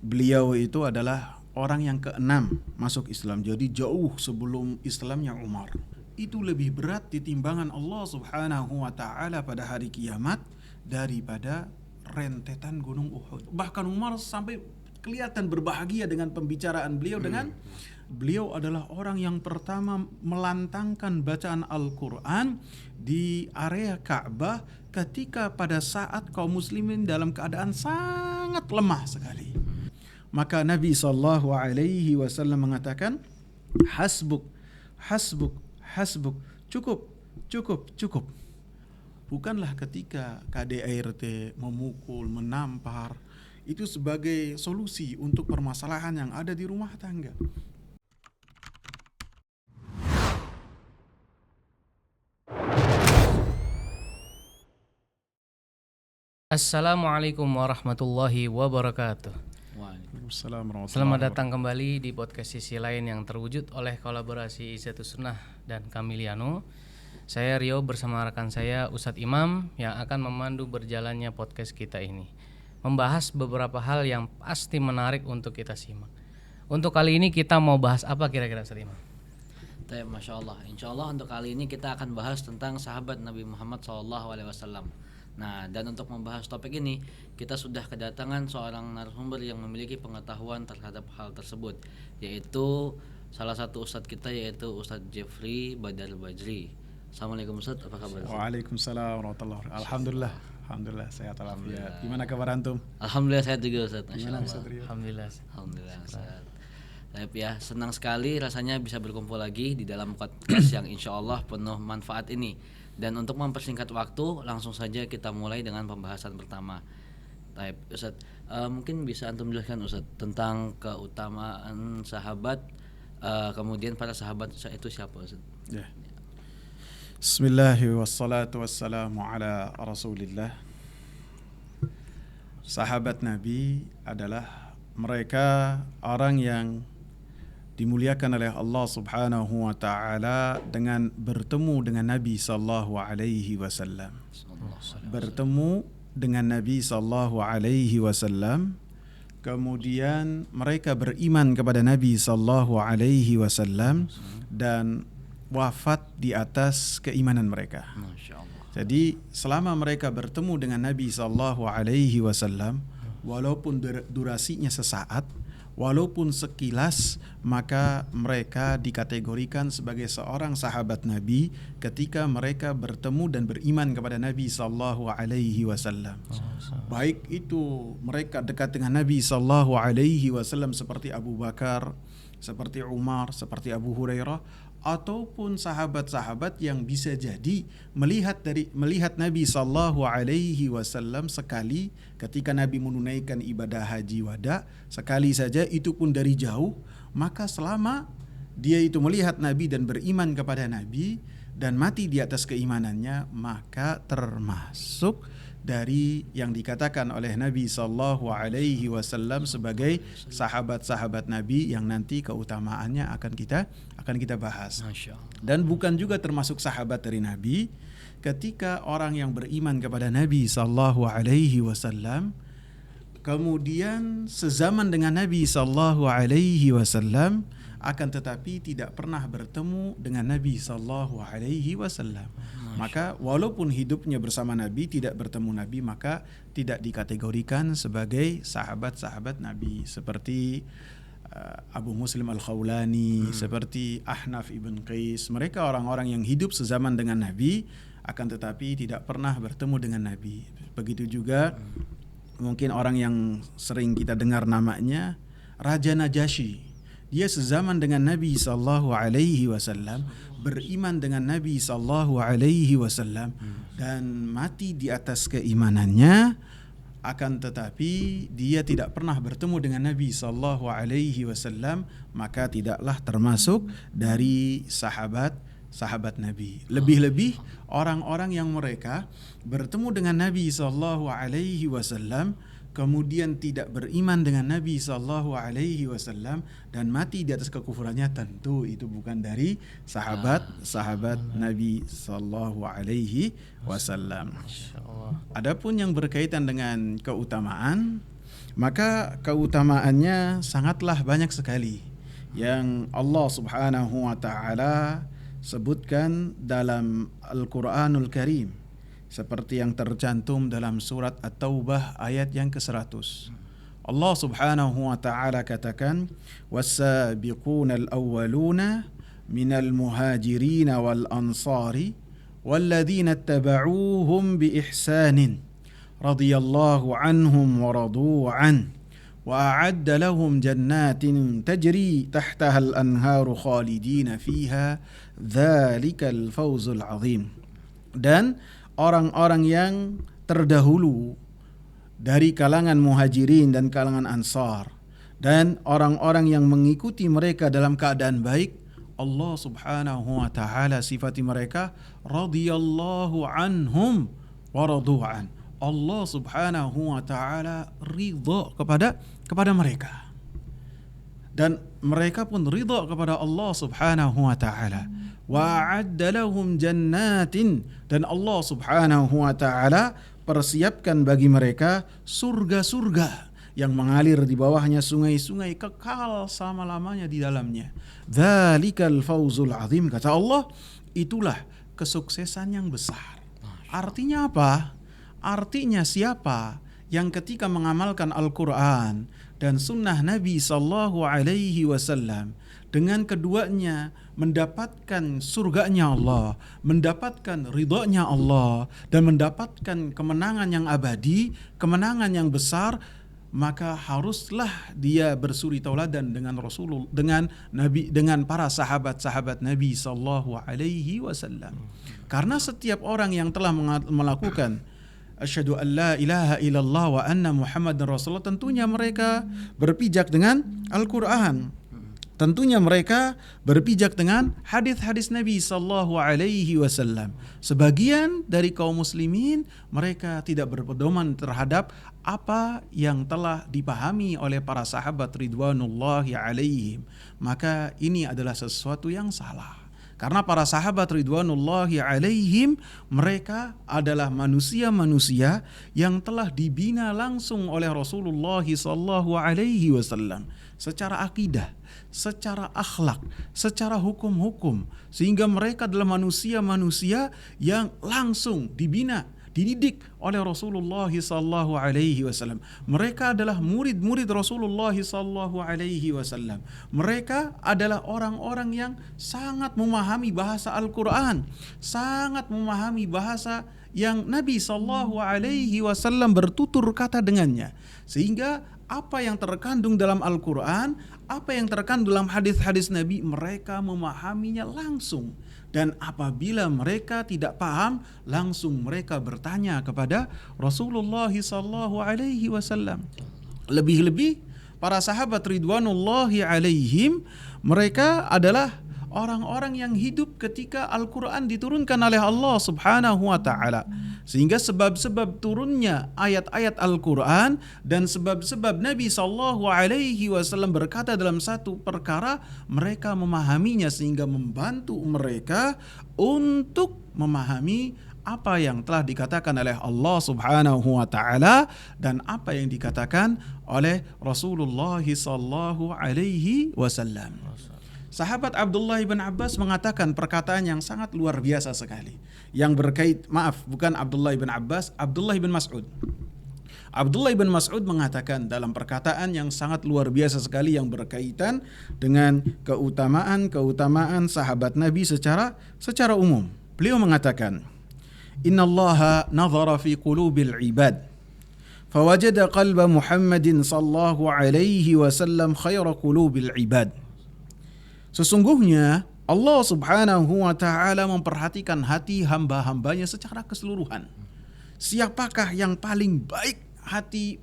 beliau itu adalah orang yang keenam masuk Islam. Jadi jauh sebelum Islamnya Umar. Itu lebih berat di timbangan Allah Subhanahu wa taala pada hari kiamat daripada rentetan gunung Uhud. Bahkan Umar sampai kelihatan berbahagia dengan pembicaraan beliau dengan beliau adalah orang yang pertama melantangkan bacaan Al-Quran di area Ka'bah ketika pada saat kaum muslimin dalam keadaan sangat lemah sekali. Maka Nabi SAW mengatakan, hasbuk, hasbuk, hasbuk, cukup, cukup, cukup. Bukanlah ketika KDRT memukul, menampar, itu sebagai solusi untuk permasalahan yang ada di rumah tangga. Assalamualaikum warahmatullahi wabarakatuh. Waalaikumsalam warahmatullahi Selamat wabarakatuh. datang kembali di podcast sisi lain yang terwujud oleh kolaborasi Izzatus Sunnah dan Kamiliano. Saya Rio bersama rekan saya Ustadz Imam yang akan memandu berjalannya podcast kita ini, membahas beberapa hal yang pasti menarik untuk kita simak. Untuk kali ini kita mau bahas apa kira-kira Ustadz Imam? Masya Allah. Insya Allah untuk kali ini kita akan bahas tentang sahabat Nabi Muhammad SAW. Nah, dan untuk membahas topik ini kita sudah kedatangan seorang narasumber yang memiliki pengetahuan terhadap hal tersebut, yaitu salah satu ustadz kita, yaitu Ustadz Jeffrey Badar Bajri. Assalamualaikum Ustadz, apa kabar? Waalaikumsalam warahmatullahi wabarakatuh. Alhamdulillah sehat walafiat. Gimana kabar antum? Alhamdulillah sehat juga Ustadz. Masya Allah. Alhamdulillah. Alhamdulillah sehat. Baik ya, senang sekali rasanya bisa berkumpul lagi di dalam podcast yang insya Allah penuh manfaat ini. Dan untuk mempersingkat waktu, langsung saja kita mulai dengan pembahasan pertama. Baik Ustadz, mungkin bisa antum jelaskan Ustadz tentang keutamaan sahabat, kemudian para sahabat itu siapa Ustadz? Ya. Bismillahirrahmanirrahim. Wassalatu wassalamu ala Rasulillah. Sahabat Nabi adalah mereka orang yang dimuliakan oleh Allah Subhanahu wa taala dengan bertemu dengan Nabi sallallahu alaihi wasallam. Bertemu dengan Nabi sallallahu alaihi wasallam, kemudian mereka beriman kepada Nabi sallallahu alaihi wasallam dan wafat di atas keimanan mereka. Masya Allah. Jadi selama mereka bertemu dengan Nabi sallallahu alaihi wasallam, walaupun durasinya sesaat, walaupun sekilas, maka mereka dikategorikan sebagai seorang sahabat Nabi ketika mereka bertemu dan beriman kepada Nabi sallallahu alaihi wasallam. Baik itu mereka dekat dengan Nabi sallallahu alaihi wasallam seperti Abu Bakar, seperti Umar, seperti Abu Hurairah, ataupun sahabat-sahabat yang bisa jadi melihat Nabi sallallahu alaihi wasallam sekali ketika Nabi menunaikan ibadah haji wada, sekali saja, itu pun dari jauh. Maka selama dia itu melihat Nabi dan beriman kepada Nabi dan mati di atas keimanannya, maka termasuk dari yang dikatakan oleh Nabi sallallahu alaihi wasallam sebagai sahabat-sahabat Nabi yang nanti keutamaannya akan kita bahas. Dan bukan juga termasuk sahabat dari Nabi ketika orang yang beriman kepada Nabi sallallahu alaihi wasallam kemudian sezaman dengan Nabi sallallahu alaihi wasallam akan tetapi tidak pernah bertemu dengan Nabi sallallahu alaihi wasallam. Maka walaupun hidupnya bersama Nabi tidak bertemu Nabi, maka tidak dikategorikan sebagai sahabat-sahabat Nabi seperti Abu Muslim Al-Khawlani, seperti Ahnaf ibn Qais. Mereka orang-orang yang hidup sezaman dengan Nabi akan tetapi tidak pernah bertemu dengan Nabi. Begitu juga mungkin orang yang sering kita dengar namanya Raja Najasyi. Dia sezaman dengan Nabi sallallahu alaihi wasallam, beriman dengan Nabi sallallahu alaihi wasallam dan mati di atas keimanannya, akan tetapi dia tidak pernah bertemu dengan Nabi sallallahu alaihi wasallam, maka tidaklah termasuk dari sahabat Nabi. Lebih-lebih orang-orang yang mereka bertemu dengan Nabi sallallahu alaihi wasallam kemudian tidak beriman dengan Nabi sallallahu alaihi wasallam dan mati di atas kekufurannya, tentu itu bukan dari sahabat Nabi sallallahu alaihi wasallam. Adapun yang berkaitan dengan keutamaan, maka keutamaannya sangatlah banyak sekali yang Allah Subhanahu wa taala sebutkan dalam Al-Qur'anul Karim, seperti yang tercantum dalam surat At-Taubah ayat yang ke-100. Allah Subhanahu wa taala katakan, was-sabiqunal awwaluna minal muhajirin wal ansari walladzina ittaba'uuhum bi ihsanin radhiyallahu anhum wa radu an wa a'adda lahum jannatin tajri tahtaha al-anharu khalidina fiha dzalikal fawzul azim. Dan orang-orang yang terdahulu dari kalangan muhajirin dan kalangan ansar dan orang-orang yang mengikuti mereka dalam keadaan baik, Allah Subhanahu wa taala sifati mereka radhiyallahu anhum wa radu an. Allah Subhanahu wa taala ridha kepada mereka, dan mereka pun ridha kepada Allah Subhanahu wa taala. Wa a'adda lahum jannatin, dan Allah Subhanahu wa taala persiapkan bagi mereka surga-surga yang mengalir di bawahnya sungai-sungai kekal selama-lamanya di dalamnya. Dzalikal fawzul azim, kata Allah, itulah kesuksesan yang besar. Artinya apa? Artinya siapa yang ketika mengamalkan Al-Quran dan sunnah Nabi sallallahu alaihi wasallam, dengan keduanya mendapatkan surganya Allah, mendapatkan ridhonya Allah, dan mendapatkan kemenangan yang abadi, kemenangan yang besar, maka haruslah dia bersuri tauladan dengan Rasulullah, dengan Nabi, dengan para sahabat-sahabat Nabi sallallahu alaihi wasallam. Karena setiap orang yang telah melakukan asyhadu an la ilaha illallah wa anna muhammadar rasulullah, tentunya mereka berpijak dengan Al-Quran. Tentunya mereka berpijak dengan hadis-hadis Nabi sallallahu alaihi wasallam. Sebagian dari kaum muslimin mereka tidak berpedoman terhadap apa yang telah dipahami oleh para sahabat ridwanullahi alaihim. Maka ini adalah sesuatu yang salah. Karena para sahabat ridwanullahi alaihim, mereka adalah manusia-manusia yang telah dibina langsung oleh Rasulullah sallallahu alaihi wasallam secara akidah, secara akhlak, secara hukum-hukum, sehingga mereka adalah manusia-manusia yang langsung dibina, dididik oleh Rasulullah sallallahu alaihi wasallam. Mereka adalah murid-murid Rasulullah sallallahu alaihi wasallam. Mereka adalah orang-orang yang sangat memahami bahasa Al-Qur'an, sangat memahami bahasa yang Nabi sallallahu alaihi wasallam bertutur kata dengannya. Sehingga apa yang terkandung dalam Al-Quran, apa yang terkandung dalam hadis-hadis Nabi, mereka memahaminya langsung. Dan apabila mereka tidak paham, langsung mereka bertanya kepada Rasulullah sallallahu alaihi wasallam. Lebih-lebih para sahabat ridwanullahi alaihim, mereka adalah orang-orang yang hidup ketika Al-Quran diturunkan oleh Allah Subhanahu wa ta'ala. Sehingga sebab-sebab turunnya ayat-ayat Al-Quran dan sebab-sebab Nabi sallallahu alaihi wasallam berkata dalam satu perkara, mereka memahaminya sehingga membantu mereka untuk memahami apa yang telah dikatakan oleh Allah Subhanahu wa ta'ala dan apa yang dikatakan oleh Rasulullah sallallahu alaihi wasallam. Sahabat Abdullah bin Abbas mengatakan perkataan yang sangat luar biasa sekali. Yang bukan Abdullah bin Abbas, Abdullah bin Mas'ud. Abdullah bin Mas'ud mengatakan dalam perkataan yang sangat luar biasa sekali yang berkaitan dengan keutamaan sahabat Nabi secara umum. Beliau mengatakan, "Innallaha nazara fi qulubil ibad, fawajada qalba Muhammadin sallallahu alaihi wasallam khaira qulubil ibad." Sesungguhnya Allah Subhanahu wa ta'ala memperhatikan hati hamba-hambanya secara keseluruhan. Siapakah yang paling baik hati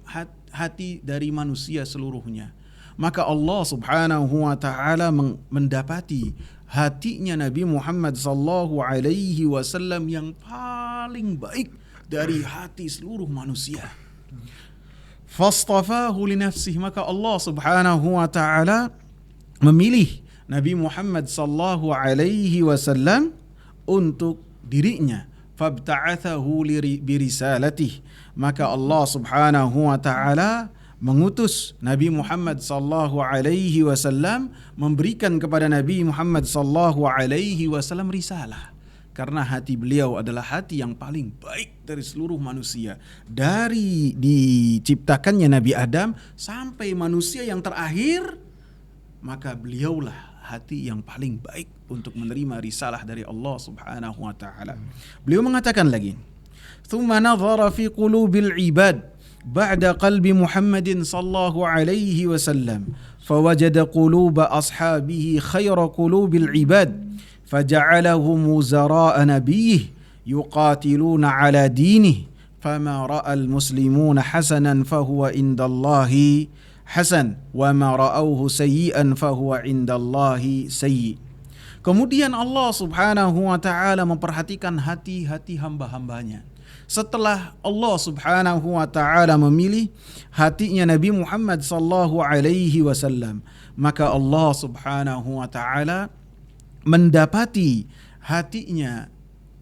dari manusia seluruhnya? Maka Allah Subhanahu wa ta'ala mendapati hatinya Nabi Muhammad sallallahu alaihi wasallam yang paling baik dari hati seluruh manusia. Fastafahu li nafsihi, maka Allah Subhanahu wa ta'ala memilih Nabi Muhammad sallallahu alaihi wasallam untuk dirinya. Fabta'athahu birisalatih, maka Allah Subhanahu wa ta'ala mengutus Nabi Muhammad sallallahu alaihi wasallam, memberikan kepada Nabi Muhammad sallallahu alaihi wasallam risalah. Karena hati beliau adalah hati yang paling baik dari seluruh manusia. Dari diciptakannya Nabi Adam sampai manusia yang terakhir, maka beliaulah hati yang paling baik untuk menerima risalah dari Allah Subhanahu wa taala. Beliau mengatakan lagi, "Tsumma nadhara fi qulubil ibad ba'da qalbi Muhammadin sallallahu alaihi wasallam, fawajada quluba ashabihi khaira qulubil ibad." فجعلهم وزراء نبيه يقاتلون على دينه فما رأى المسلمون حسنا فهو عند الله حسن وما رأوه سيئا فهو عند الله سيء. Kemudian Allah Subhanahu wa taala memperhatikan hati-hati hamba-hambanya. Setelah Allah Subhanahu wa taala memilih hatinya Nabi Muhammad sallallahu alaihi wasallam, maka Allah Subhanahu wa taala mendapati hatinya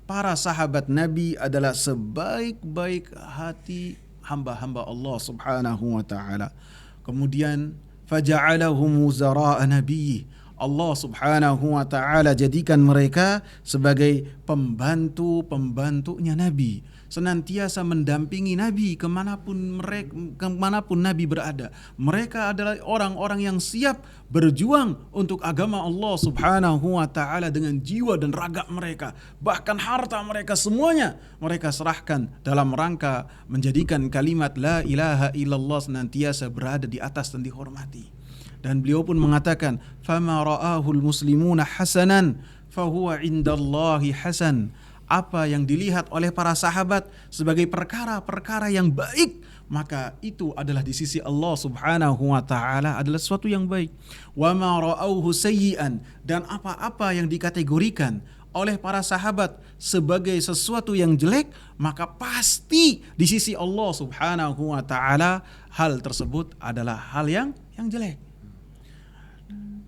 para sahabat Nabi adalah sebaik-baik hati hamba-hamba Allah Subhanahu wa taala. Kemudian faja'alahum wuzara'a nabiyyi, Allah Subhanahu wa taala jadikan mereka sebagai pembantu-pembantunya Nabi, senantiasa mendampingi Nabi kemanapun Nabi berada. Mereka adalah orang-orang yang siap berjuang untuk agama Allah Subhanahu wa taala dengan jiwa dan raga mereka, bahkan harta mereka semuanya mereka serahkan dalam rangka menjadikan kalimat la ilaha illallah senantiasa berada di atas dan dihormati. Dan beliau pun mengatakan, fama ra'ahul muslimuna hasanan fahuwa indallahi hasan. Apa yang dilihat oleh para sahabat sebagai perkara-perkara yang baik, maka itu adalah di sisi Allah Subhanahu wa taala adalah sesuatu yang baik. Wa ma ra'auhu sayyi'an, dan apa-apa yang dikategorikan oleh para sahabat sebagai sesuatu yang jelek, maka pasti di sisi Allah Subhanahu wa taala hal tersebut adalah hal yang jelek.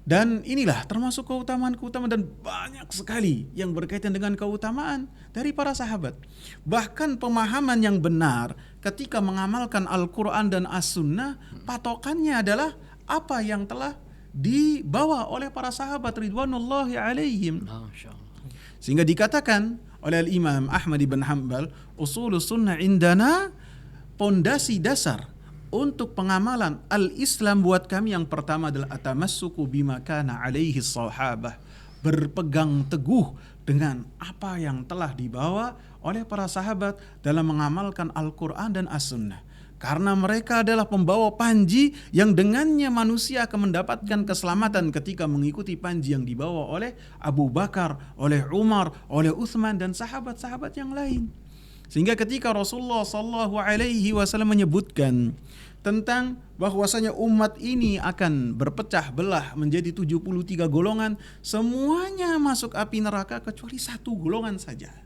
Dan inilah termasuk keutamaan-keutamaan dan banyak sekali yang berkaitan dengan keutamaan dari para sahabat. Bahkan pemahaman yang benar ketika mengamalkan Al-Quran dan As-Sunnah, patokannya adalah apa yang telah dibawa oleh para sahabat ridwanullahi alaihim. Sehingga dikatakan oleh Imam Ahmad ibn Hanbal, usulus sunnah indana, pondasi dasar untuk pengamalan al-Islam buat kami yang pertama adalah atamassuku bima kana alaihi sahabah, berpegang teguh dengan apa yang telah dibawa oleh para sahabat dalam mengamalkan Al-Quran dan As-Sunnah. Karena mereka adalah pembawa panji yang dengannya manusia akan mendapatkan keselamatan ketika mengikuti panji yang dibawa oleh Abu Bakar, oleh Umar, oleh Utsman dan sahabat-sahabat yang lain. Sehingga ketika Rasulullah SAW menyebutkan tentang bahwasanya umat ini akan berpecah belah menjadi 73 golongan, semuanya masuk api neraka kecuali satu golongan saja.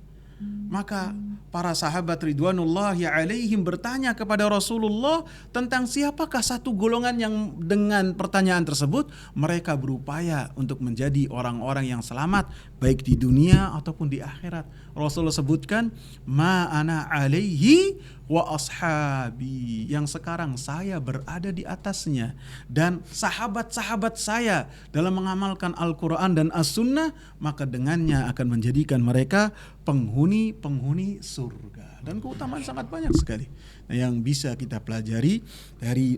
Maka para sahabat ridwanullahi alaihim bertanya kepada Rasulullah tentang siapakah satu golongan yang dengan pertanyaan tersebut mereka berupaya untuk menjadi orang-orang yang selamat baik di dunia ataupun di akhirat. Rasulullah sebutkan ma ana alaihi wa ashabi, yang sekarang saya berada di atasnya dan sahabat-sahabat saya dalam mengamalkan Al-Quran dan As-Sunnah, maka dengannya akan menjadikan mereka penghuni surga. Dan keutamaan sangat banyak sekali yang bisa kita pelajari dari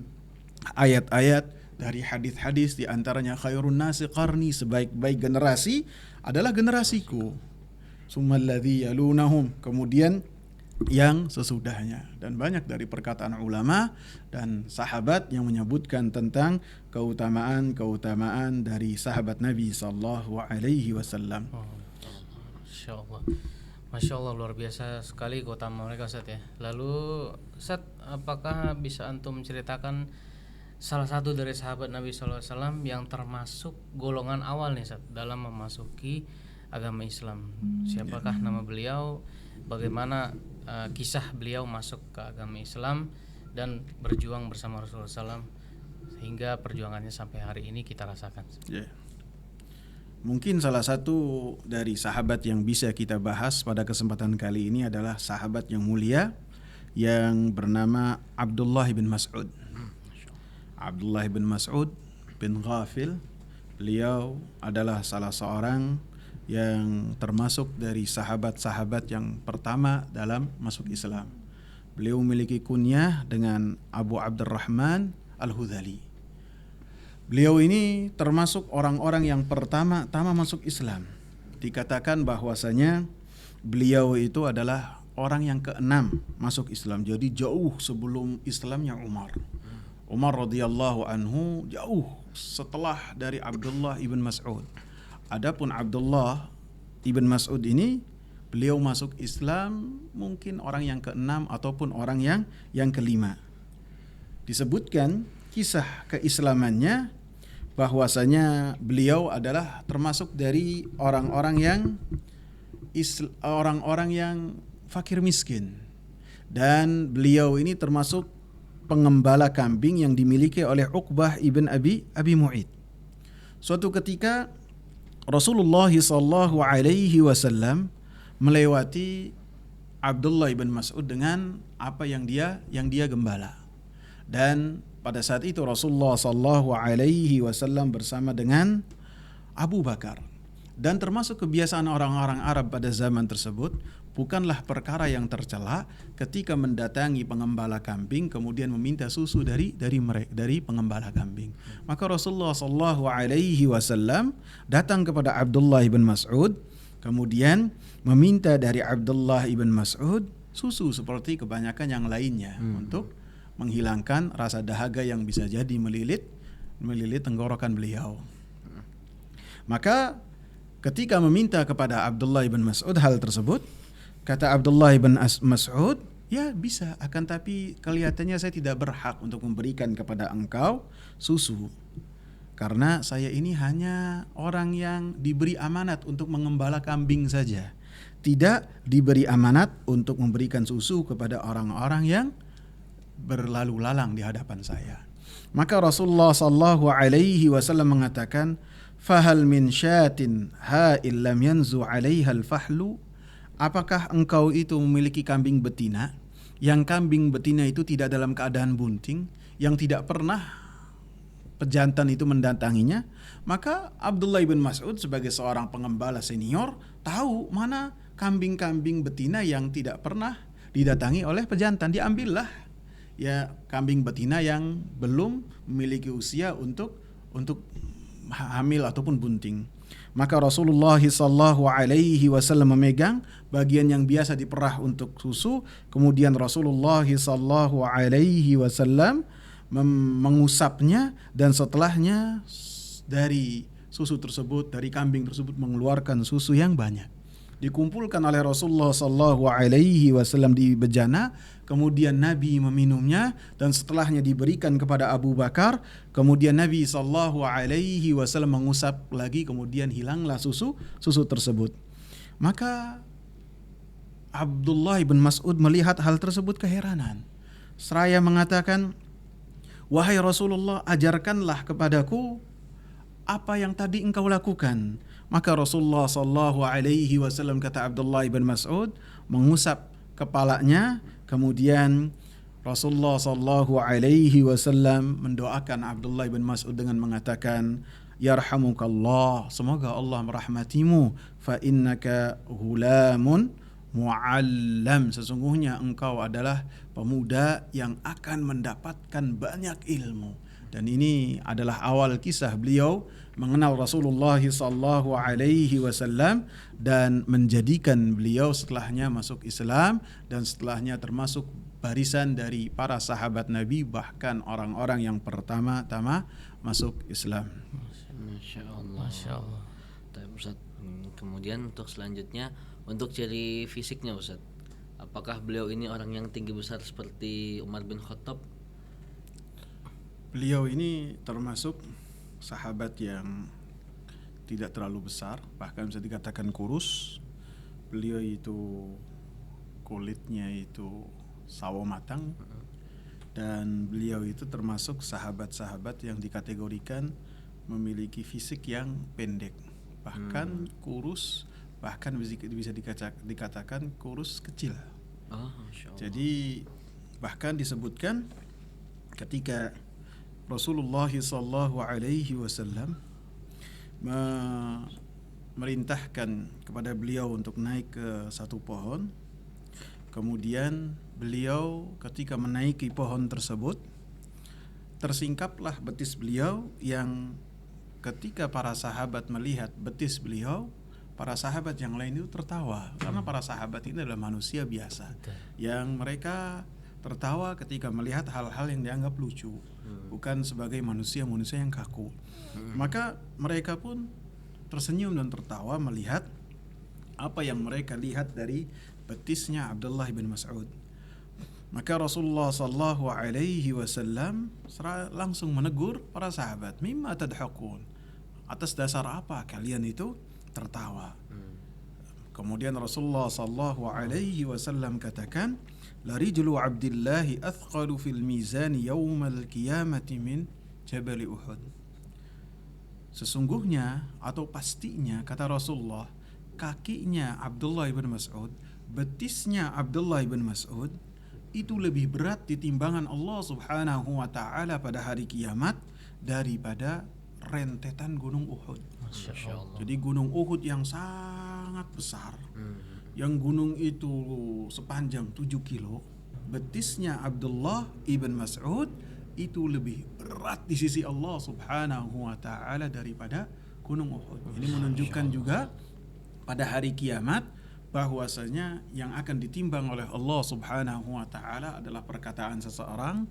ayat-ayat, dari hadis-hadis, di antaranya khairun nasi qarni, sebaik-baik generasi adalah generasiku, summal ladzi yalunahum, kemudian yang sesudahnya. Dan banyak dari perkataan ulama dan sahabat yang menyebutkan tentang keutamaan-keutamaan dari sahabat Nabi sallallahu alaihi wasallam. Masyaallah. Masya Allah, luar biasa sekali keutamaan mereka, Ustaz ya. Lalu Ustaz, apakah bisa antum ceritakan salah satu dari sahabat Nabi SAW yang termasuk golongan awal nih Ustaz dalam memasuki agama Islam? Siapakah nama beliau? Bagaimana kisah beliau masuk ke agama Islam dan berjuang bersama Rasulullah SAW sehingga perjuangannya sampai hari ini kita rasakan? Mungkin salah satu dari sahabat yang bisa kita bahas pada kesempatan kali ini adalah sahabat yang mulia yang bernama Abdullah bin Mas'ud. Abdullah bin Mas'ud bin Ghafil. Beliau adalah salah seorang yang termasuk dari sahabat-sahabat yang pertama dalam masuk Islam. Beliau memiliki kunyah dengan Abu Abdurrahman Al-Hudhali. Beliau ini termasuk orang-orang yang pertama-tama masuk Islam. Dikatakan bahwasanya beliau itu adalah orang yang keenam masuk Islam. Jadi jauh sebelum Islamnya Umar. Umar radhiyallahu anhu jauh setelah dari Abdullah ibn Mas'ud. Adapun Abdullah ibn Mas'ud ini beliau masuk Islam mungkin orang yang keenam ataupun orang yang kelima. Disebutkan kisah keislamannya bahwasanya beliau adalah termasuk dari orang-orang yang fakir miskin, dan beliau ini termasuk pengembala kambing yang dimiliki oleh Uqbah ibn Abi Mu'id. Suatu ketika Rasulullah SAW melewati Abdullah ibn Mas'ud dengan apa yang dia gembala, dan pada saat itu Rasulullah SAW bersama dengan Abu Bakar. Dan termasuk kebiasaan orang-orang Arab pada zaman tersebut, bukanlah perkara yang tercela ketika mendatangi pengembala kambing kemudian meminta susu dari pengembala kambing. Maka Rasulullah SAW datang kepada Abdullah ibn Mas'ud, kemudian meminta dari Abdullah ibn Mas'ud susu seperti kebanyakan yang lainnya untuk menghilangkan rasa dahaga yang bisa jadi melilit tenggorokan beliau. Maka ketika meminta kepada Abdullah ibn Mas'ud hal tersebut, kata Abdullah ibn Mas'ud, ya bisa, akan tapi kelihatannya saya tidak berhak untuk memberikan kepada engkau susu. Karena saya ini hanya orang yang diberi amanat untuk mengembala kambing saja. Tidak diberi amanat untuk memberikan susu kepada orang-orang yang berlalu lalang di hadapan saya. Maka Rasulullah SAW mengatakan, fahal min syatin ha'il lam yanzu 'alaiha al-fahlu, apakah engkau itu memiliki kambing betina yang kambing betina itu tidak dalam keadaan bunting, yang tidak pernah pejantan itu mendatanginya? Maka Abdullah bin Mas'ud sebagai seorang pengembala senior tahu mana kambing-kambing betina yang tidak pernah didatangi oleh pejantan. Diambillah ya kambing betina yang belum memiliki usia untuk hamil ataupun bunting. Maka Rasulullah SAW memegang bagian yang biasa diperah untuk susu, kemudian Rasulullah SAW mengusapnya, dan setelahnya dari susu tersebut, dari kambing tersebut mengeluarkan susu yang banyak. Dikumpulkan oleh Rasulullah SAW di bejana, kemudian Nabi meminumnya, dan setelahnya diberikan kepada Abu Bakar, kemudian Nabi SAW mengusap lagi, kemudian hilanglah susu tersebut. Maka Abdullah bin Mas'ud melihat hal tersebut keheranan, seraya mengatakan, wahai Rasulullah, ajarkanlah kepadaku apa yang tadi engkau lakukan. Maka Rasulullah SAW, kata Abdullah bin Mas'ud, mengusap kepalanya, kemudian Rasulullah SAW mendoakan Abdullah bin Mas'ud dengan mengatakan, yarhamukallah, semoga Allah merahmatimu, fa innaka ghulamun mu'allam, sesungguhnya engkau adalah pemuda yang akan mendapatkan banyak ilmu. Dan ini adalah awal kisah beliau mengenal Rasulullah SAW dan menjadikan beliau setelahnya masuk Islam, dan setelahnya termasuk barisan dari para sahabat Nabi, bahkan orang-orang yang pertama-tama masuk Islam. Masya Allah. Ustaz, kemudian untuk selanjutnya, untuk ciri fisiknya Ustaz, apakah beliau ini orang yang tinggi besar seperti Umar bin Khattab? Beliau ini termasuk sahabat yang tidak terlalu besar, bahkan bisa dikatakan kurus. Beliau itu kulitnya itu sawo matang, dan beliau itu termasuk sahabat-sahabat yang dikategorikan memiliki fisik yang pendek, bahkan kurus, bahkan bisa dikatakan kurus kecil. Oh, Masya Allah. Jadi bahkan disebutkan ketika Rasulullah sallallahu alaihi wasallam merintahkan kepada beliau untuk naik ke satu pohon. Kemudian beliau ketika menaiki pohon tersebut, tersingkaplah betis beliau, yang ketika para sahabat melihat betis beliau, para sahabat yang lain itu tertawa. Karena para sahabat ini adalah manusia biasa yang mereka tertawa ketika melihat hal-hal yang dianggap lucu, bukan sebagai manusia-manusia yang kaku. Maka mereka pun tersenyum dan tertawa melihat apa yang mereka lihat dari betisnya Abdullah bin Mas'ud. Maka Rasulullah sallallahu alaihi wasallam langsung menegur para sahabat, "Mimma tadhakun?" Atas dasar apa kalian itu tertawa? Kemudian Rasulullah sallallahu alaihi wasallam katakan, "La rijlu Abdillahi athqalu fil mizan yaumal qiyamati min Jabal Uhud." Sesungguhnya atau pastinya, kata Rasulullah, kakinya Abdullah bin Mas'ud, betisnya Abdullah bin Mas'ud itu lebih berat di timbangan Allah Subhanahu wa taala pada hari kiamat daripada rentetan gunung Uhud. Masya Allah. Jadi gunung Uhud yang sangat besar, yang gunung itu sepanjang 7 kilo, betisnya Abdullah ibn Mas'ud itu lebih berat di sisi Allah Subhanahu wa taala daripada gunung Uhud. Ini menunjukkan juga pada hari kiamat bahwasanya yang akan ditimbang oleh Allah Subhanahu wa taala adalah perkataan seseorang,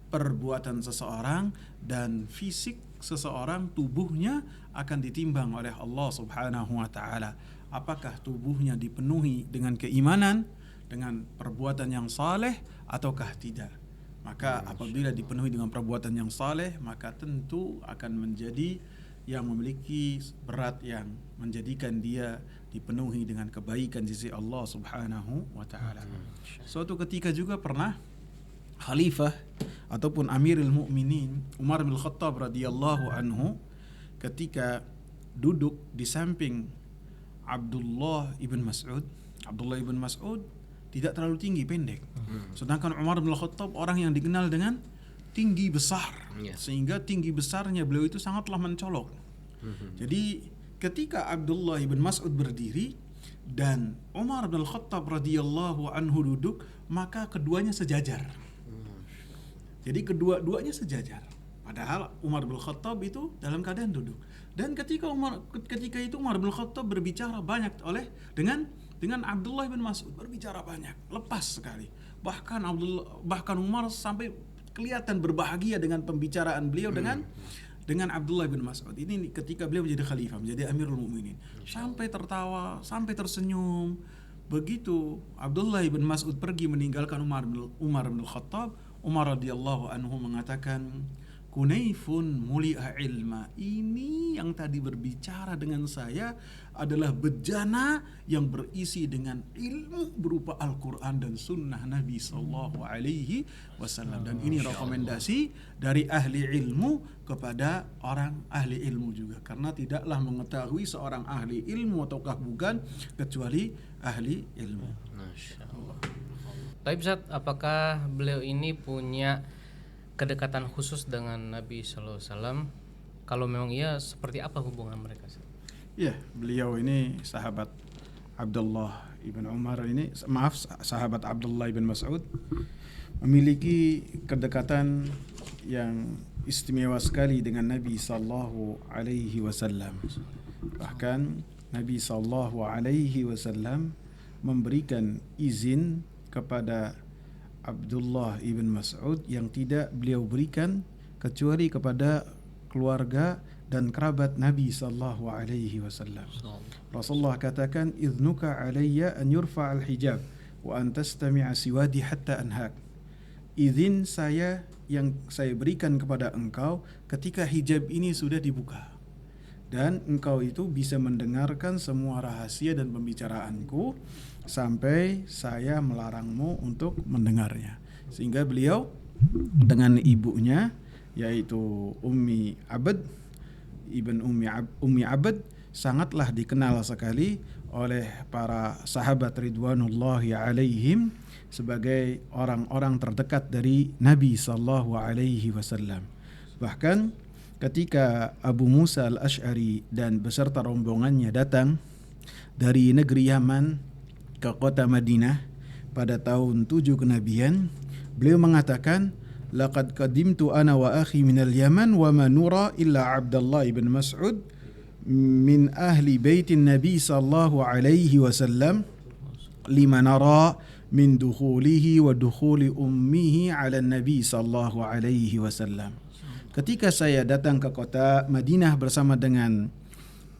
perbuatan seseorang, dan fisik seseorang, tubuhnya akan ditimbang oleh Allah Subhanahu wa taala. Apakah tubuhnya dipenuhi dengan keimanan, dengan perbuatan yang saleh ataukah tidak? Maka apabila dipenuhi dengan perbuatan yang saleh, maka tentu akan menjadi yang memiliki berat yang menjadikan dia dipenuhi dengan kebaikan di sisi Allah Subhanahu wa taala. Suatu ketika juga pernah khalifah ataupun Amirul Mukminin Umar bin Khattab radhiyallahu anhu ketika duduk di samping Abdullah ibn Mas'ud. Abdullah ibn Mas'ud tidak terlalu tinggi, pendek. Sedangkan Umar bin Khattab orang yang dikenal dengan tinggi besar, sehingga tinggi besarnya beliau itu sangatlah mencolok. Jadi ketika Abdullah bin Mas'ud berdiri dan Umar bin Khattab radhiyallahu anhu duduk, maka keduanya sejajar. Jadi kedua-duanya sejajar. Padahal Umar bin Khattab itu dalam keadaan duduk. Dan ketika itu Umar bin Khattab berbicara banyak dengan Abdullah bin Mas'ud, berbicara banyak, lepas sekali. Bahkan Umar sampai kelihatan berbahagia dengan pembicaraan beliau dengan Abdullah bin Mas'ud. Ini ketika beliau menjadi khalifah, menjadi Amirul Mukminin. Sampai tertawa, sampai tersenyum. Begitu Abdullah bin Mas'ud pergi meninggalkan Umar bin Khattab, Umar radhiyallahu anhu mengatakan, "Kunaifun muli'a ilma." Ini yang tadi berbicara dengan saya adalah bejana yang berisi dengan ilmu berupa Al-Quran dan Sunnah Nabi Sallallahu Alaihi Wasallam. Dan ini rekomendasi dari ahli ilmu kepada orang ahli ilmu juga, karena tidaklah mengetahui seorang ahli ilmu ataukah bukan kecuali ahli ilmu. Masya Allah. Tapi Ustaz, apakah beliau ini punya kedekatan khusus dengan Nabi Sallallahu Alaihi Wasallam? Kalau memang iya, seperti apa hubungan mereka? Ya, beliau ini sahabat Abdullah ibn Umar ini, sahabat Abdullah ibn Mas'ud, memiliki kedekatan yang istimewa sekali dengan Nabi Sallallahu Alaihi Wasallam. Bahkan Nabi Sallallahu Alaihi Wasallam memberikan izin kepada Abdullah ibn Mas'ud yang tidak beliau berikan kecuali kepada keluarga dan kerabat Nabi sallallahu alaihi wasallam. Rasulullah katakan, "Idnuka alayya an yurfa al-hijab wa an tastami'a siwadi hatta anhak." Izin saya yang saya berikan kepada engkau ketika hijab ini sudah dibuka, dan engkau itu bisa mendengarkan semua rahasia dan pembicaraanku sampai saya melarangmu untuk mendengarnya. Sehingga beliau dengan ibunya, yaitu Ummi Abd, sangatlah dikenal sekali oleh para sahabat ridwanullahi alaihim sebagai orang-orang terdekat dari Nabi sallallahu alaihi wasallam. Bahkan ketika Abu Musa al-Asy'ari dan beserta rombongannya datang dari negeri Yaman ke kota Madinah pada tahun 7 kenabian, beliau mengatakan, laqad qadimtu ana wa akhi minal Yaman wa ma nura illa Abdullah ibn Mas'ud min ahli baitin Nabi sallallahu alaihi wasallam lima nara min dukhulihi wa dukhuli ummihi ala Nabi sallallahu alaihi wasallam. Ketika saya datang ke kota Madinah bersama dengan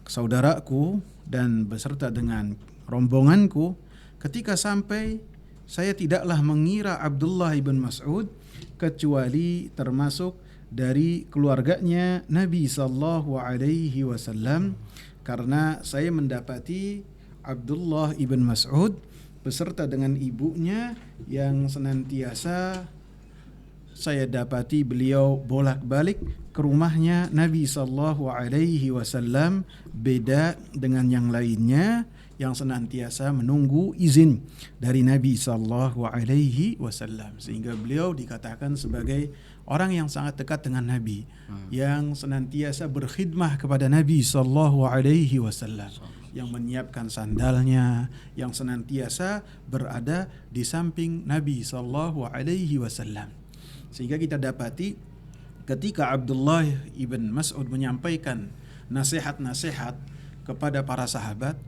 saudaraku dan beserta dengan rombonganku, ketika sampai saya tidaklah mengira Abdullah ibn Mas'ud kecuali termasuk dari keluarganya Nabi sallallahu alaihi wasallam, karena saya mendapati Abdullah ibn Mas'ud beserta dengan ibunya yang senantiasa saya dapati beliau bolak-balik ke rumahnya Nabi sallallahu alaihi wasallam, beda dengan yang lainnya yang senantiasa menunggu izin dari Nabi sallallahu alaihi wasallam, sehingga beliau dikatakan sebagai orang yang sangat dekat dengan Nabi, yang senantiasa berkhidmah kepada Nabi sallallahu alaihi wasallam, yang menyiapkan sandalnya, yang senantiasa berada di samping Nabi sallallahu alaihi wasallam. Sehingga kita dapati ketika Abdullah ibn Mas'ud menyampaikan nasihat-nasihat kepada para sahabat,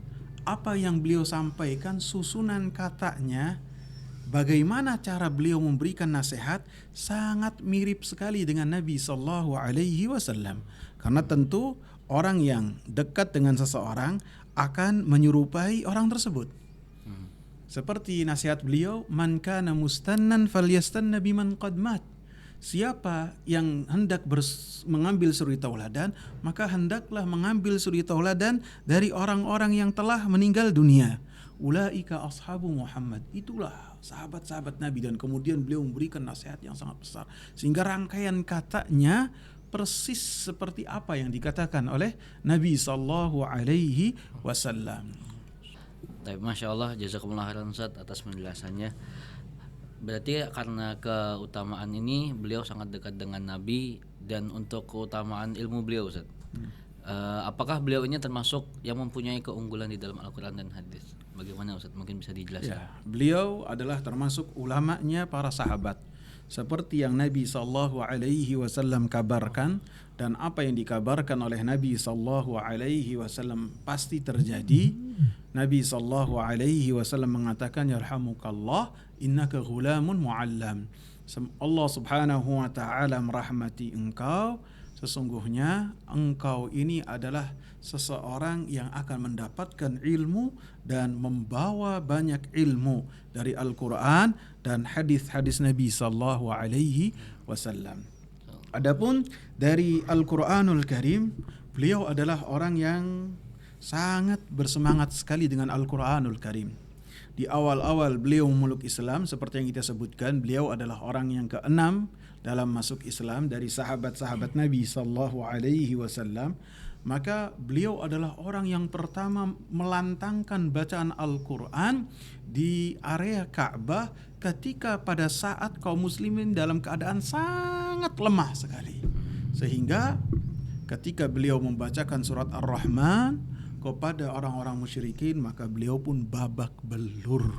apa yang beliau sampaikan, susunan katanya, bagaimana cara beliau memberikan nasihat sangat mirip sekali dengan Nabi sallallahu alaihi wasallam. Karena tentu orang yang dekat dengan seseorang akan menyerupai orang tersebut. Seperti nasihat beliau, man kana mustannan falyastanna biman qad mat. Siapa yang hendak mengambil suri tauladan, maka hendaklah mengambil suri tauladan dari orang-orang yang telah meninggal dunia. Ulaika ashabu Muhammad. Itulah sahabat-sahabat Nabi. Dan kemudian beliau memberikan nasihat yang sangat besar, sehingga rangkaian katanya persis seperti apa yang dikatakan oleh Nabi sallallahu alaihi wasallam. Masya Allah, jazakumullah khairan Ustaz atas penjelasannya. Berarti karena keutamaan ini beliau sangat dekat dengan Nabi, dan untuk keutamaan ilmu beliau Ustaz, apakah beliau ini termasuk yang mempunyai keunggulan di dalam Al-Quran dan hadis? Bagaimana Ustaz? Mungkin bisa dijelaskan. Ya, beliau adalah termasuk ulamanya para sahabat, seperti yang Nabi sallallahu alaihi wasallam kabarkan, dan apa yang dikabarkan oleh Nabi sallallahu alaihi wasallam pasti terjadi. Nabi sallallahu alaihi wasallam mengatakan, yarhamukallah innaka ghulamun muallam. Allah subhanahu wa ta'ala merahmati engkau, sesungguhnya engkau ini adalah seseorang yang akan mendapatkan ilmu dan membawa banyak ilmu dari Al-Quran dan hadis-hadis Nabi sallallahu alaihi wasallam. Adapun dari Al-Quranul Karim, beliau adalah orang yang sangat bersemangat sekali dengan Al-Quranul Karim. Di awal-awal beliau memeluk Islam, seperti yang kita sebutkan, beliau adalah orang yang ke-6 dalam masuk Islam dari sahabat-sahabat Nabi sallallahu alaihi wasallam. Maka beliau adalah orang yang pertama melantangkan bacaan Al-Quran di area Ka'bah ketika pada saat kaum muslimin dalam keadaan sangat lemah sekali. Sehingga ketika beliau membacakan surat Ar-Rahman kepada orang-orang musyrikin, maka beliau pun babak belur,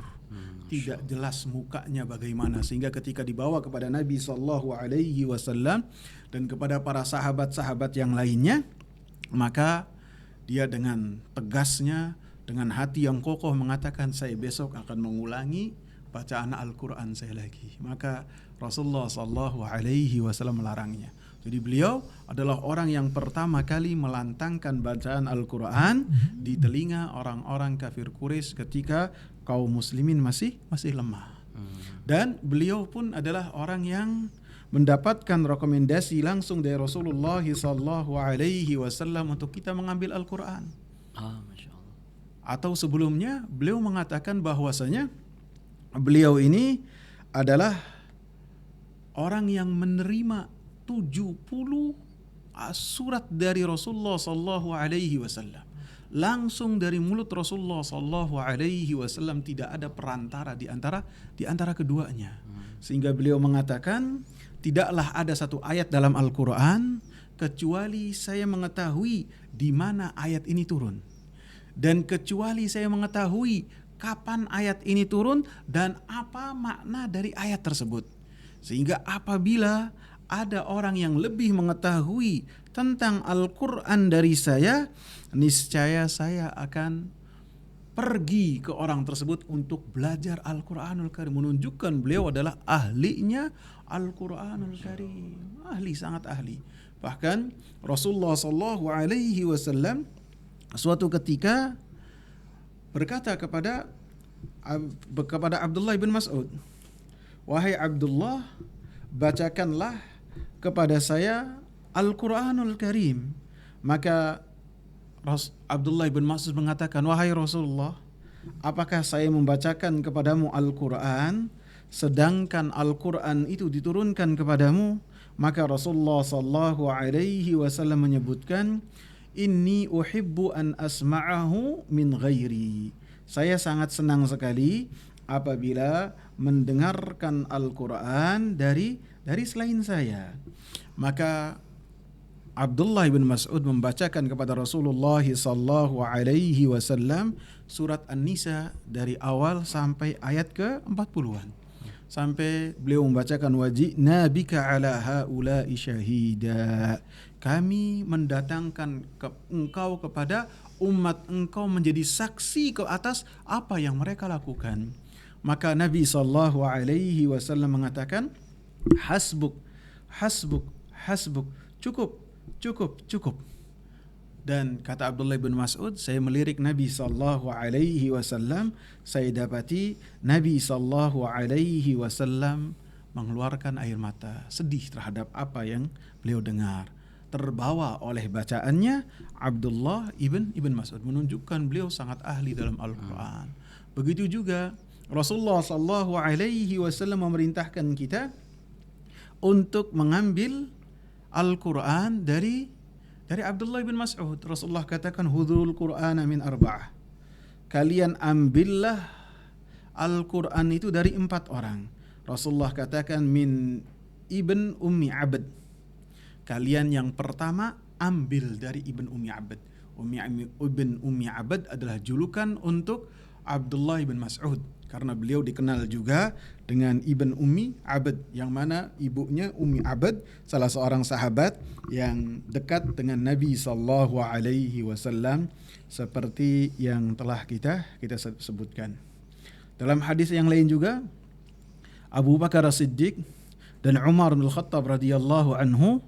tidak jelas mukanya bagaimana, sehingga ketika dibawa kepada Nabi sallallahu alaihi wasallam dan kepada para sahabat-sahabat yang lainnya, maka dia dengan tegasnya, dengan hati yang kokoh mengatakan, saya besok akan mengulangi bacaan Al-Quran saya lagi. Maka Rasulullah sallallahu alaihi wasallam melarangnya. Jadi beliau adalah orang yang pertama kali melantangkan bacaan Al-Quran di telinga orang-orang kafir Quraisy ketika kaum muslimin masih lemah. Dan beliau pun adalah orang yang mendapatkan rekomendasi langsung dari Rasulullah sallallahu alaihi wasallam untuk kita mengambil Al-Quran. Masya Allah. Atau sebelumnya beliau mengatakan bahwasanya beliau ini adalah orang yang menerima 70 surat dari Rasulullah sallallahu alaihi wasallam langsung dari mulut Rasulullah sallallahu alaihi wasallam, tidak ada perantara di antara keduanya. Sehingga beliau mengatakan, tidaklah ada satu ayat dalam Al-Quran kecuali saya mengetahui di mana ayat ini turun. Dan kecuali saya mengetahui kapan ayat ini turun dan apa makna dari ayat tersebut. Sehingga apabila ada orang yang lebih mengetahui tentang Al-Quran dari saya, niscaya saya akan pergi ke orang tersebut untuk belajar Al-Quranul Karim. Menunjukkan beliau adalah ahlinya Al-Quranul Karim. Ahli, sangat ahli. Bahkan Rasulullah SAW suatu ketika berkata kepada Abdullah bin Mas'ud, "Wahai Abdullah, bacakanlah kepada saya Al-Quranul Karim." Maka Abdullah bin Mas'ud mengatakan, "Wahai Rasulullah, apakah saya membacakan kepadamu Al-Quran sedangkan Al-Quran itu diturunkan kepadamu?" Maka Rasulullah SAW menyebutkan, "Inni uhibbu an asma'ahu min ghairi." Saya sangat senang sekali apabila mendengarkan Al-Quran dari selain saya. Maka Abdullah bin Mas'ud membacakan kepada Rasulullah SAW surat An-Nisa dari awal sampai ayat ke-40-an. Sampai beliau membacakan, "Wajina bika ala haula'i syahida." Kami mendatangkan engkau kepada umat engkau menjadi saksi ke atas apa yang mereka lakukan. Maka Nabi SAW mengatakan, "Hasbuk, hasbuk, hasbuk." Cukup. Dan kata Abdullah bin Mas'ud, saya melirik Nabi SAW, saya dapati Nabi SAW mengeluarkan air mata, sedih terhadap apa yang beliau dengar. Terbawa oleh bacaannya Abdullah ibn Mas'ud, menunjukkan beliau sangat ahli dalam Al-Quran. Begitu juga Rasulullah SAW memerintahkan kita untuk mengambil Al-Quran dari Abdullah bin Mas'ud. Rasulullah katakan, "Hudhul Qur'ana min arba'ah." Kalian ambillah Al-Quran itu dari 4 orang. Rasulullah katakan, "Min Ibn Ummi Abd." Kalian yang pertama ambil dari Ibn Ummi Abd. Ibn Ummi Abd adalah julukan untuk Abdullah bin Mas'ud, karena beliau dikenal juga dengan Ibn Ummi Abd, yang mana ibunya Ummi Abd, salah seorang sahabat yang dekat dengan Nabi SAW, seperti yang telah kita sebutkan. Dalam hadis yang lain juga, Abu Bakar As-Siddiq dan Umar bin Khattab radhiyallahu anhu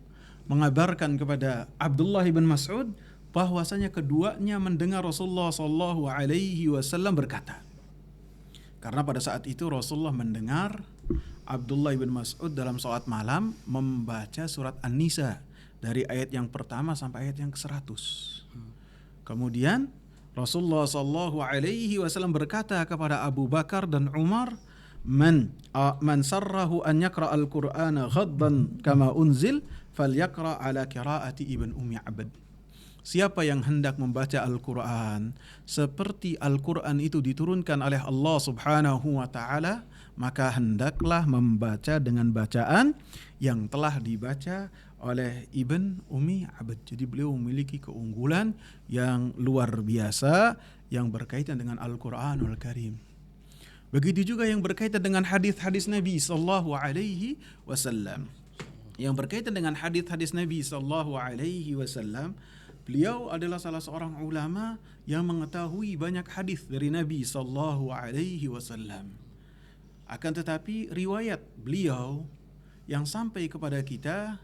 mengabarkan kepada Abdullah bin Mas'ud bahwasanya keduanya mendengar Rasulullah SAW berkata. Karena pada saat itu Rasulullah mendengar Abdullah bin Mas'ud dalam salat malam membaca surat An-Nisa dari ayat yang pertama sampai ayat yang ke-100. Kemudian Rasulullah SAW berkata kepada Abu Bakar dan Umar, Man sarrahu an yaqra al-Qur'ana ghaddan kama unzil falyaqra ala qiraati Ibn Ummi Abd." Siapa yang hendak membaca Al-Quran seperti Al-Quran itu diturunkan oleh Allah Subhanahu wa ta'ala, maka hendaklah membaca dengan bacaan yang telah dibaca oleh Ibn Ummi Abd. Jadi beliau memiliki keunggulan yang luar biasa yang berkaitan dengan Al-Quranul Karim. Begitu juga yang berkaitan dengan hadis-hadis Nabi sallallahu alaihi wasallam. Yang berkaitan dengan hadis-hadis Nabi sallallahu alaihi wasallam, beliau adalah salah seorang ulama yang mengetahui banyak hadis dari Nabi sallallahu alaihi wasallam. Akan tetapi riwayat beliau yang sampai kepada kita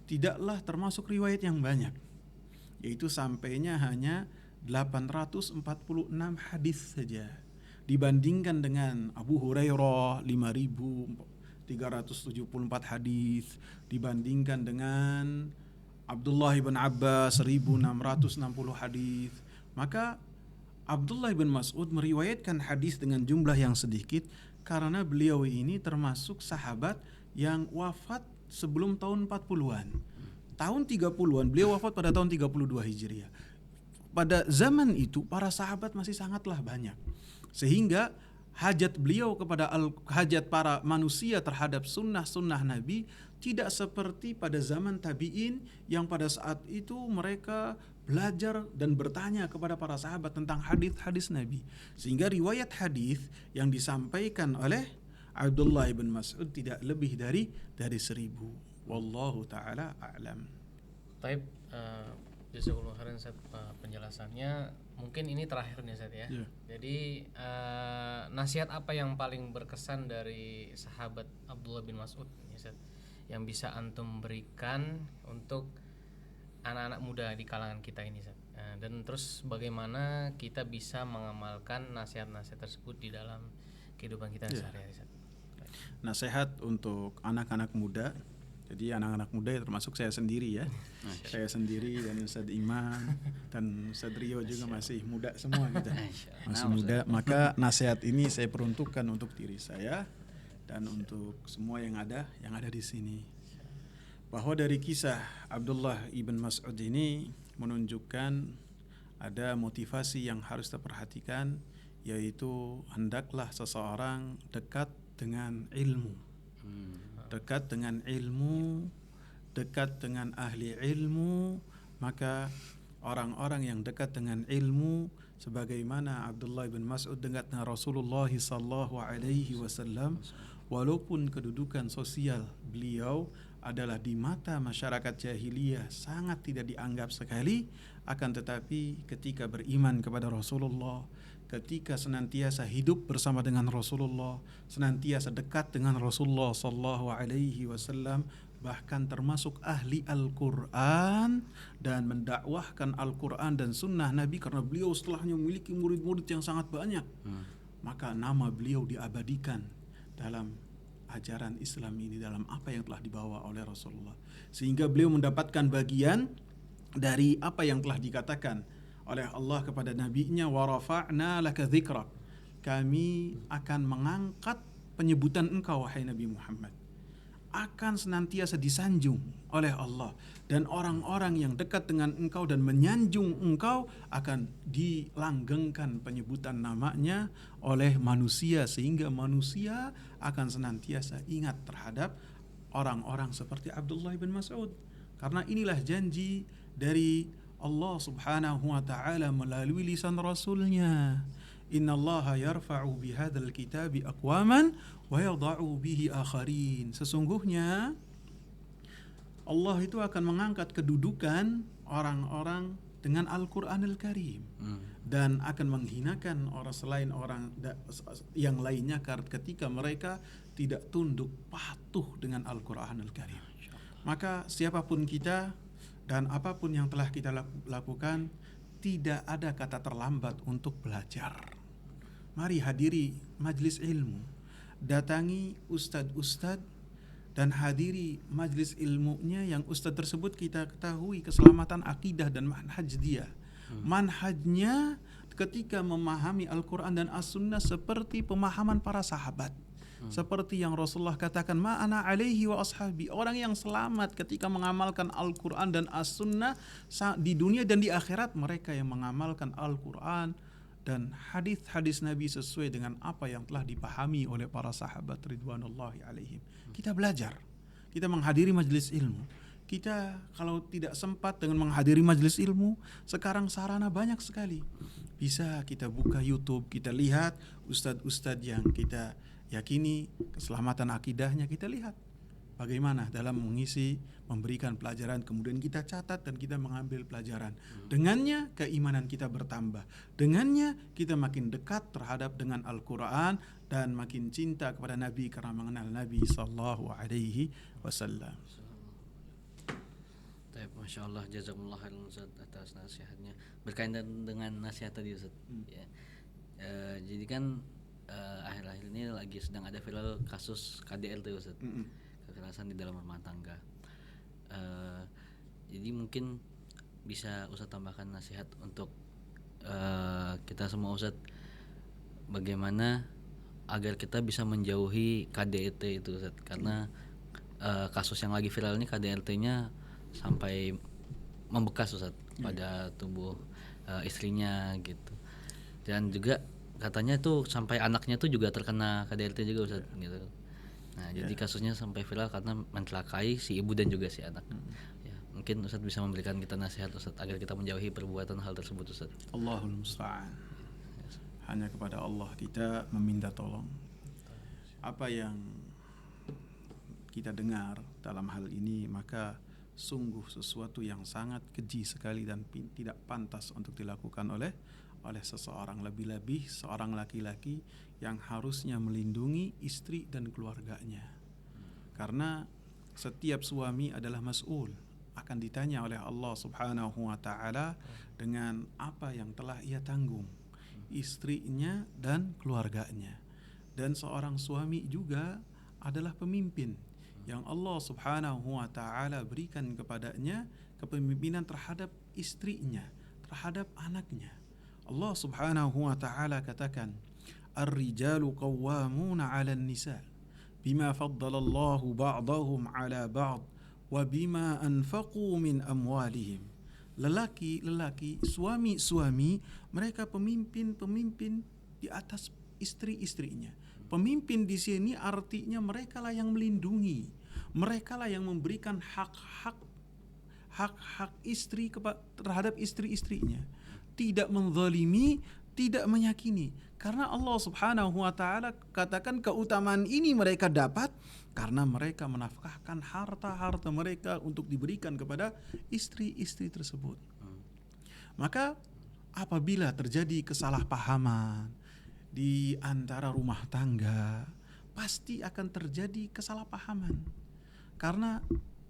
tidaklah termasuk riwayat yang banyak, yaitu sampainya hanya 846 hadis saja, dibandingkan dengan Abu Hurairah 5.374 hadis, dibandingkan dengan Abdullah bin Abbas 1.660 hadis. Maka Abdullah bin Mas'ud meriwayatkan hadis dengan jumlah yang sedikit karena beliau ini termasuk sahabat yang wafat sebelum tahun 40-an. Tahun 30-an, beliau wafat pada tahun 32 Hijriah. Pada zaman itu para sahabat masih sangatlah banyak, sehingga hajat beliau kepada hajat para manusia terhadap sunnah-sunnah Nabi Tidak seperti pada zaman tabi'in yang pada saat itu mereka belajar dan bertanya kepada para sahabat tentang hadis-hadis Nabi. Sehingga riwayat hadis yang disampaikan oleh Abdullah bin Mas'ud tidak lebih dari 1.000. Wallahu taala a'lam. Taib, jazakallahu khairan Ustaz penjelasannya. Mungkin ini terakhir nih Ustaz ya. Yeah. Jadi nasihat apa yang paling berkesan dari sahabat Abdullah bin Mas'ud ya Ustaz, yang bisa antum berikan untuk anak-anak muda di kalangan kita ini Ustaz? Dan terus bagaimana kita bisa mengamalkan nasihat-nasihat tersebut di dalam kehidupan kita sehari-hari Ustaz? Nasihat untuk anak-anak muda. Jadi anak-anak muda ya termasuk saya sendiri ya. Saya sendiri dan Ustadz Iman dan Ustadz Rio juga masih muda semua kita. Masih muda. Maka nasihat ini saya peruntukkan untuk diri saya dan untuk semua yang ada di sini. Bahwa dari kisah Abdullah ibn Mas'ud ini menunjukkan ada motivasi yang harus kita perhatikan, yaitu hendaklah seseorang dekat dengan ilmu. Dekat dengan ilmu, dekat dengan ahli ilmu. Maka orang-orang yang dekat dengan ilmu, sebagaimana Abdullah bin Mas'ud dekat dengan Rasulullah sallallahu alaihi wasallam, walaupun kedudukan sosial beliau adalah di mata masyarakat jahiliyah sangat tidak dianggap sekali, akan tetapi ketika beriman kepada Rasulullah, ketika senantiasa hidup bersama dengan Rasulullah, senantiasa dekat dengan Rasulullah sallallahu alaihi wasallam, bahkan termasuk ahli Al-Quran dan mendakwahkan Al-Quran dan sunnah Nabi, karena beliau setelahnya memiliki murid-murid yang sangat banyak, maka nama beliau diabadikan dalam ajaran Islam ini, dalam apa yang telah dibawa oleh Rasulullah, sehingga beliau mendapatkan bagian dari apa yang telah dikatakan oleh Allah kepada nabinya, wa rafa'na laka dzikrak, kami akan mengangkat penyebutan engkau wahai Nabi Muhammad, akan senantiasa disanjung oleh Allah, dan orang-orang yang dekat dengan engkau dan menyanjung engkau akan dilanggengkan penyebutan namanya oleh manusia, sehingga manusia akan senantiasa ingat terhadap orang-orang seperti Abdullah bin Mas'ud. Karena inilah janji dari Allah subhanahu wa ta'ala melalui lisan Rasulnya, innallaha yarfa'u bihadzal kitabi aqwaman wa yadha'u bihi akharin. Sesungguhnya Allah itu akan mengangkat kedudukan orang-orang dengan Al-Qur'anul Karim dan akan menghinakan orang selain orang yang lainnya ketika mereka tidak tunduk patuh dengan Al-Qur'anul Karim. Maka siapapun kita dan apapun yang telah kita lakukan, tidak ada kata terlambat untuk belajar. Mari hadiri majlis ilmu, datangi ustadz-ustadz dan hadiri majlis ilmunya yang ustadz tersebut kita ketahui keselamatan akidah dan manhaj dia. Manhajnya ketika memahami Al-Quran dan As-Sunnah seperti pemahaman para sahabat. Seperti yang Rasulullah katakan, ma'ana alaihi wa ashabi, orang yang selamat ketika mengamalkan Al-Quran dan As-Sunnah di dunia dan di akhirat, mereka yang mengamalkan Al-Quran dan hadis-hadis Nabi sesuai dengan apa yang telah dipahami oleh para sahabat ridwanullahi alaihim. Kita belajar, kita menghadiri majelis ilmu. Kita kalau tidak sempat dengan menghadiri majelis ilmu, sekarang sarana banyak sekali. Bisa kita buka YouTube, kita lihat ustadz-ustadz yang kita yakini keselamatan akidahnya, kita lihat bagaimana dalam mengisi, memberikan pelajaran, kemudian kita catat dan kita mengambil pelajaran. Dengannya keimanan kita bertambah, dengannya kita makin dekat terhadap dengan Al-Quran dan makin cinta kepada Nabi karena mengenal Nabi sallallahu alaihi wasallam. Masya Allah, jazakumullah khairan Ustaz atas nasihatnya. Berkaitan dengan nasihat tadi Ustaz, ya. Jadi kan akhir-akhir ini lagi sedang ada viral kasus KDRT Ustaz, kekerasan di dalam rumah tangga. Jadi mungkin bisa Ustaz tambahkan nasihat untuk kita semua Ustaz, bagaimana agar kita bisa menjauhi KDRT itu Ustaz, karena kasus yang lagi viral ini KDRT-nya sampai membekas Ustaz pada tubuh istrinya gitu, dan juga katanya tuh sampai anaknya tuh juga terkena KDRT juga Ustaz gitu. Nah, jadi kasusnya sampai viral karena mencelakai si ibu dan juga si anak. Ya, mungkin Ustadz bisa memberikan kita nasihat Ustadz agar kita menjauhi perbuatan hal tersebut Ustadz. Allahul musta'an. Hanya kepada Allah kita meminta tolong. Apa yang kita dengar dalam hal ini maka sungguh sesuatu yang sangat keji sekali dan tidak pantas untuk dilakukan oleh seseorang, lebih-lebih seorang laki-laki yang harusnya melindungi istri dan keluarganya. Karena setiap suami adalah mas'ul, akan ditanya oleh Allah Subhanahu wa taala dengan apa yang telah ia tanggung, istrinya dan keluarganya. Dan seorang suami juga adalah pemimpin yang Allah Subhanahu wa taala berikan kepadanya kepemimpinan terhadap istrinya, terhadap anaknya. Allah Subhanahu wa taala katakan, "Ar-rijalu qawwamuna 'alan nisa bima faddalallahu ba'dahum 'ala ba'd wa bima anfaqu min amwalihim." Lelaki-lelaki, suami-suami, mereka pemimpin-pemimpin di atas istri-istrinya. Pemimpin di sini artinya mereka lah yang melindungi, mereka lah yang memberikan hak-hak istri terhadap istri-istrinya. Tidak menzalimi, tidak menyakini. Karena Allah Subhanahu wa taala katakan keutamaan ini mereka dapat karena mereka menafkahkan harta-harta mereka untuk diberikan kepada istri-istri tersebut. Maka apabila terjadi kesalahpahaman di antara rumah tangga, pasti akan terjadi kesalahpahaman. Karena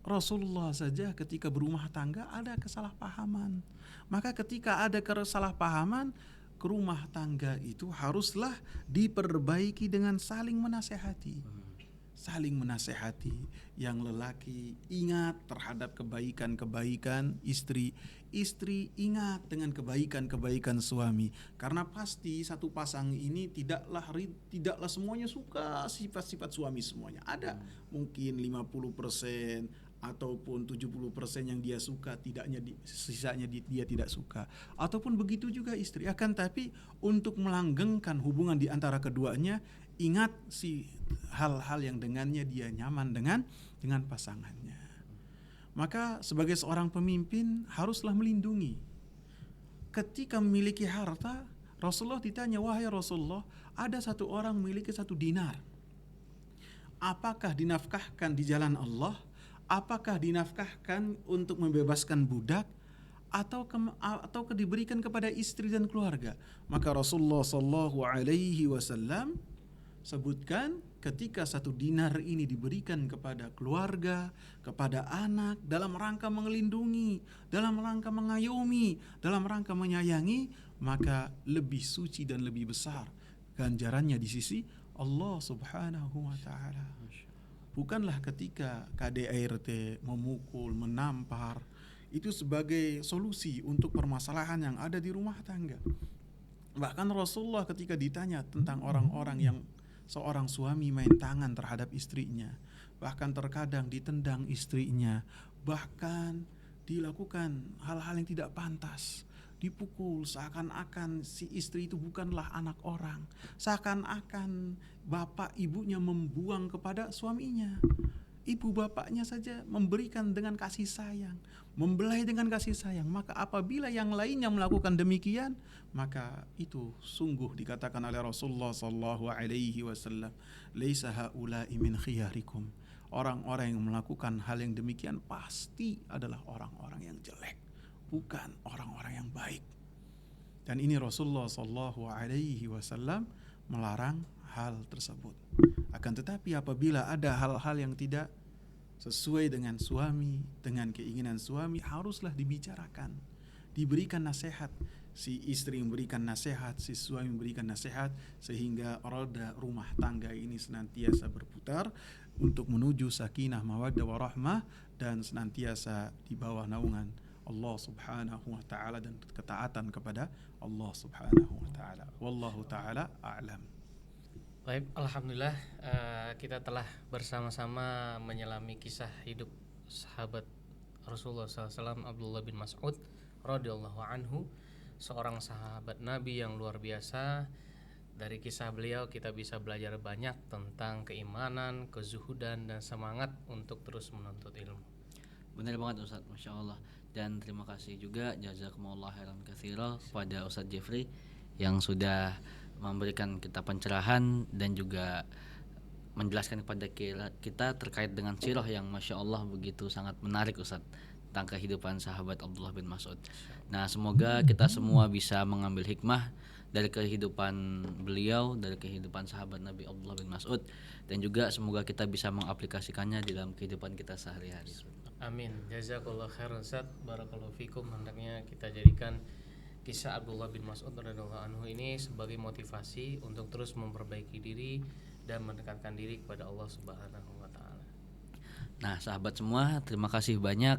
Rasulullah saja ketika berumah tangga ada kesalahpahaman. Maka ketika ada kesalahpahaman, rumah tangga itu haruslah diperbaiki dengan saling menasehati. Saling menasehati. Yang lelaki ingat terhadap kebaikan-kebaikan istri, istri ingat dengan kebaikan-kebaikan suami. Karena pasti satu pasang ini tidaklah semuanya suka sifat-sifat suami semuanya. Ada mungkin 50% ataupun 70% yang dia suka, sisanya dia tidak suka. Ataupun begitu juga istri. Akan tapi untuk melanggengkan hubungan di antara keduanya, ingat hal-hal yang dengannya dia nyaman dengan pasangannya. Maka sebagai seorang pemimpin haruslah melindungi. Ketika memiliki harta, Rasulullah ditanya, "Wahai Rasulullah, ada satu orang memiliki 1 dinar. Apakah dinafkahkan di jalan Allah? Apakah dinafkahkan untuk membebaskan budak atau diberikan kepada istri dan keluarga?" Maka Rasulullah sallallahu alaihi wasallam sebutkan ketika 1 dinar ini diberikan kepada keluarga, kepada anak dalam rangka melindungi, dalam rangka mengayomi, dalam rangka menyayangi, maka lebih suci dan lebih besar ganjarannya di sisi Allah Subhanahu wa taala. Bukanlah ketika KDRT memukul, menampar, itu sebagai solusi untuk permasalahan yang ada di rumah tangga. Bahkan Rasulullah ketika ditanya tentang orang-orang yang seorang suami main tangan terhadap istrinya, bahkan terkadang ditendang istrinya, bahkan dilakukan hal-hal yang tidak pantas, dipukul seakan-akan si istri itu bukanlah anak orang, seakan-akan bapak ibunya membuang kepada suaminya. Ibu bapaknya saja memberikan dengan kasih sayang, membelai dengan kasih sayang. Maka apabila yang lainnya melakukan demikian, maka itu sungguh dikatakan oleh Rasulullah sallallahu alaihi wasallam, "Laisa haula'i min khiyarikum." Orang-orang yang melakukan hal yang demikian pasti adalah orang-orang yang jelek, bukan orang-orang yang baik. Dan ini Rasulullah sallallahu alaihi wasallam melarang hal tersebut. Akan tetapi apabila ada hal-hal yang tidak sesuai dengan suami, dengan keinginan suami, haruslah dibicarakan, diberikan nasihat. Si istri memberikan nasihat, si suami memberikan nasihat, sehingga roda rumah tangga ini senantiasa berputar untuk menuju sakinah, mawaddah, warahmah, dan senantiasa di bawah naungan Allah Subhanahu wa taala dan ketaatan kepada Allah Subhanahu wa taala. Wallahu taala a'lam. Baik, alhamdulillah kita telah bersama-sama menyelami kisah hidup sahabat Rasulullah SAW Abdullah bin Mas'ud radhiyallahu anhu, seorang sahabat Nabi yang luar biasa Dari kisah beliau kita bisa belajar banyak tentang keimanan, kezuhudan, dan semangat untuk terus menuntut ilmu. Benar banget Ustaz, Masya Allah. Dan terima kasih juga jazakumullah khairan katsira kepada Ustaz Jeffrey yang sudah memberikan kita pencerahan dan juga menjelaskan kepada kita terkait dengan sirah yang Masya Allah begitu sangat menarik Ustaz, tentang kehidupan sahabat Abdullah bin Mas'ud. Nah, semoga kita semua bisa mengambil hikmah dari kehidupan beliau, dari kehidupan sahabat Nabi Abdullah bin Mas'ud, dan juga semoga kita bisa mengaplikasikannya di dalam kehidupan kita sehari-hari. Amin. Jazakallah khairan Ustaz. Barakallahu fikum. Hendaknya kita jadikan kisah Abdullah bin Mas'ud radhiyallahu anhu ini sebagai motivasi untuk terus memperbaiki diri dan mendekatkan diri kepada Allah Subhanahu wa taala. Nah, sahabat semua, terima kasih banyak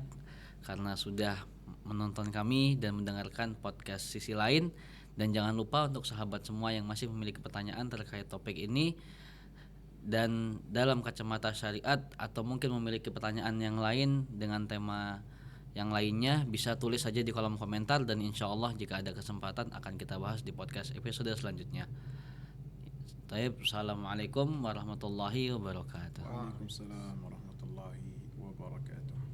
karena sudah menonton kami dan mendengarkan podcast Sisi Lain. Dan jangan lupa untuk sahabat semua yang masih memiliki pertanyaan terkait topik ini dan dalam kacamata syariat atau mungkin memiliki pertanyaan yang lain dengan tema yang lainnya, bisa tulis saja di kolom komentar dan insya Allah jika ada kesempatan akan kita bahas di podcast episode selanjutnya. Taib, assalamualaikum warahmatullahi wabarakatuh. Waalaikumsalam warahmatullahi wabarakatuh.